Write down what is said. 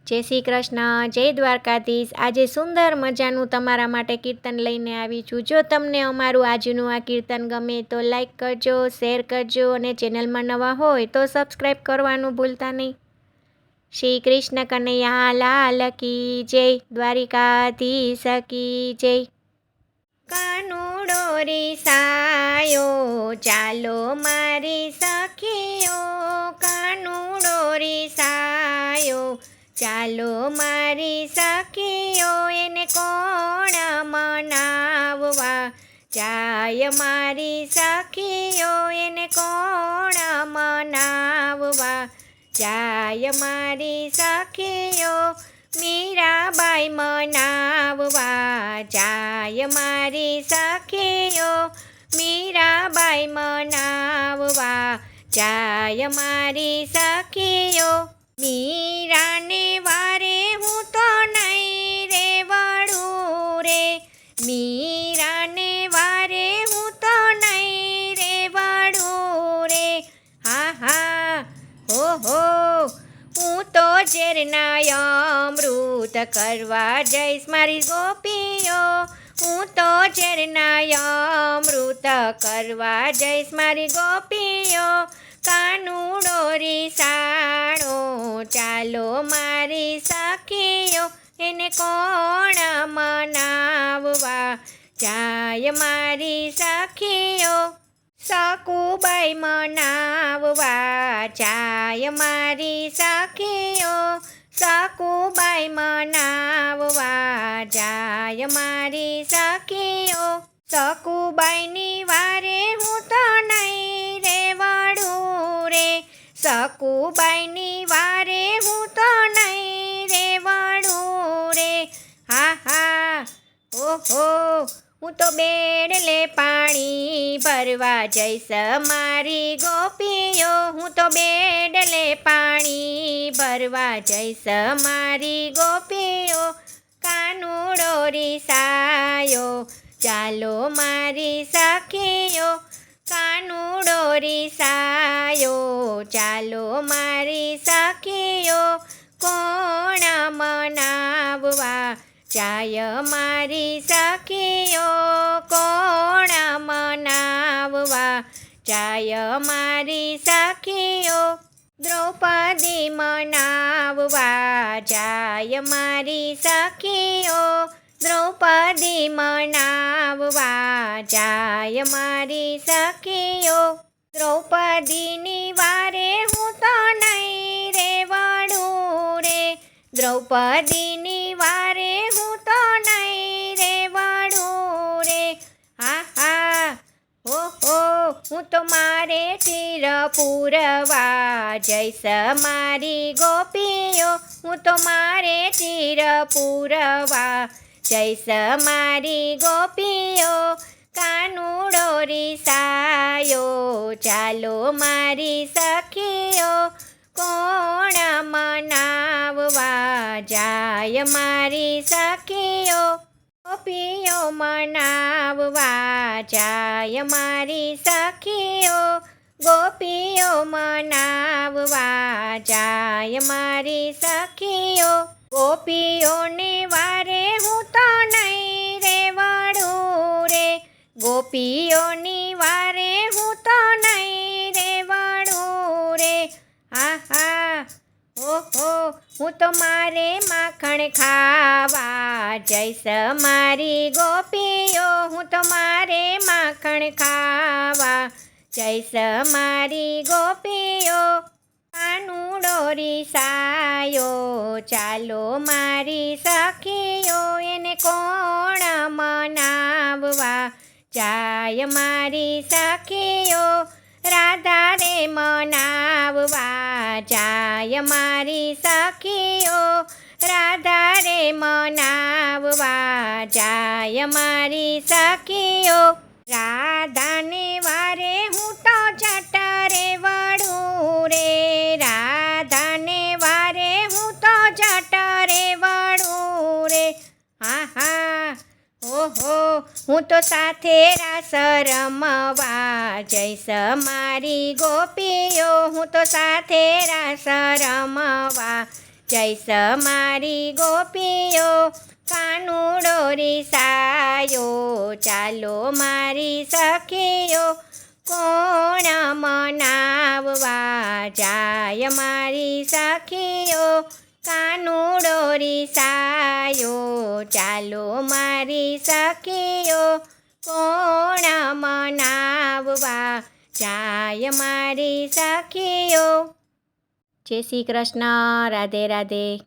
જય શ્રી કૃષ્ણ, જય દ્વારકાધીશ। આજે સુંદર મજાનું તમારા માટે કીર્તન લઈને આવી છું। જો તમને અમારું આજનું આ કીર્તન ગમે તો લાઈક કરજો, શેર કરજો અને ચેનલમાં નવા હોય તો સબસ્ક્રાઈબ કરવાનું ભૂલતા નહીં। શ્રી કૃષ્ણ કનૈયા લાલ કી જય, દ્વારિકાધીશ કી જય। કાનુડો રીસાયો ચાલો મારી સખીઓ, કાનુડો રીસાયો ચાલો મારી સખીઓ, એને કોણ મનાવવા જાય મારી સખીઓ, એને કોણ મનાવવા જાય મારી સખીઓ, મીરાબાઈ મનાવવા જાય મારી સખીઓ, મીરાબાઈ મનાવવા જાય મારી સખીઓ। મીરાને વારે હું તો નહીં રે વળું રે, મીરાને વારે હું તો નહીં રે વળું રે, હા હા હો હો। હું તો ઝેરના અમૃત કરવા જઈશ મારી ગોપીઓ, હું તો ઝેરના અમૃત કરવા જઈશ મારી ગોપીઓ, કાનુડો રીસાણો ચાલો મારી સખીઓ, એને કોણ મનાવવા જાય મારી સખીઓ, સકુબાઈ મનાવવા જાય મારી સખીઓ, સકુબાઈ મનાવવા જાય મારી સખીઓ, સકુબાઈની વારે હું તો નહીં રે વળું રે, સકુબાઈની વારે હું તો નહીં રે વળું રે, હા હા ઓહો। હું તો બેડલે પાણી ભરવા જઈશ મારી ગોપીઓ, હું તો બેડલે પાણી ભરવા જઈશ મારી ગોપીઓ, કાનુડો રીસાયો ચાલો મારી સખીઓ, કાનુડો રીસાયો ચાલો મારી સખીઓ, કોણ મનાવવા જાય મારી સખીઓ, કોણ મનાવવા જાય મારી સખીઓ, દ્રૌપદી મનાવવા જાય મારી સખીઓ, દ્રૌપદી મનાવવા જાય મારી સખીઓ, દ્રૌપદીની વારે હું તો નહીં રે વળું રે, દ્રૌપદીની વારે હું તો નહીં રે વળું રે, હા હા હો હો। હું તો મારે ચીર પૂરવા જઈશ મારી ગોપીઓ, હું તો મારે ચીર પૂરવા જઈશ મારી ગોપીઓ, કાનુડો રીસાયો ચાલો મારી સખીઓ, કોણ મનાવવા જાય મારી સખીઓ, ગોપીઓ મનાવવા જાય મારી સખીઓ, ગોપીઓ મનાવવા જાય મારી સખીઓ, ગોપીઓને વારે હું તો નહીં રે વળું રે, ગોપીઓની વારે હું તો નહીં રે વળું રે, હા હા ઓહો। હું તો મારે માખણ ખાવા જઈશ મારી ગોપીઓ, હું તો મારે માખણ ખાવા જઈશ મારી ગોપીઓ, કાનુડો રીસાયો ચાલો મારી સખીઓ, એને કોણ મનાવવા જાય મારી સખીઓ, રાધા રે મનાવવા જાય મારી સખીઓ, રાધા રે મનાવવા જાય મારી સખીઓ, રાધાને વારે હું તો જટ રે વળું રે, રાધાને વારે હું તો જટ રે વળું રે, હા હા ઓહો। હું તો સાથે રાસ રમવા જઈશ મારી ગોપીઓ, હું તો સાથે રાસ રમવા જૈસ મારી ગોપીઓ કાનુડો રીસાયો, ચાલો મારી સખીઓ કોણ મનાવવા જાય, મારી સખીઓ કાનુડો રીસાયો, ચાલો મારી સખીઓ કોણ મનાવવા જાય, મારી સખીઓ। જય શ્રી કૃષ્ણ, રાધે રાધે।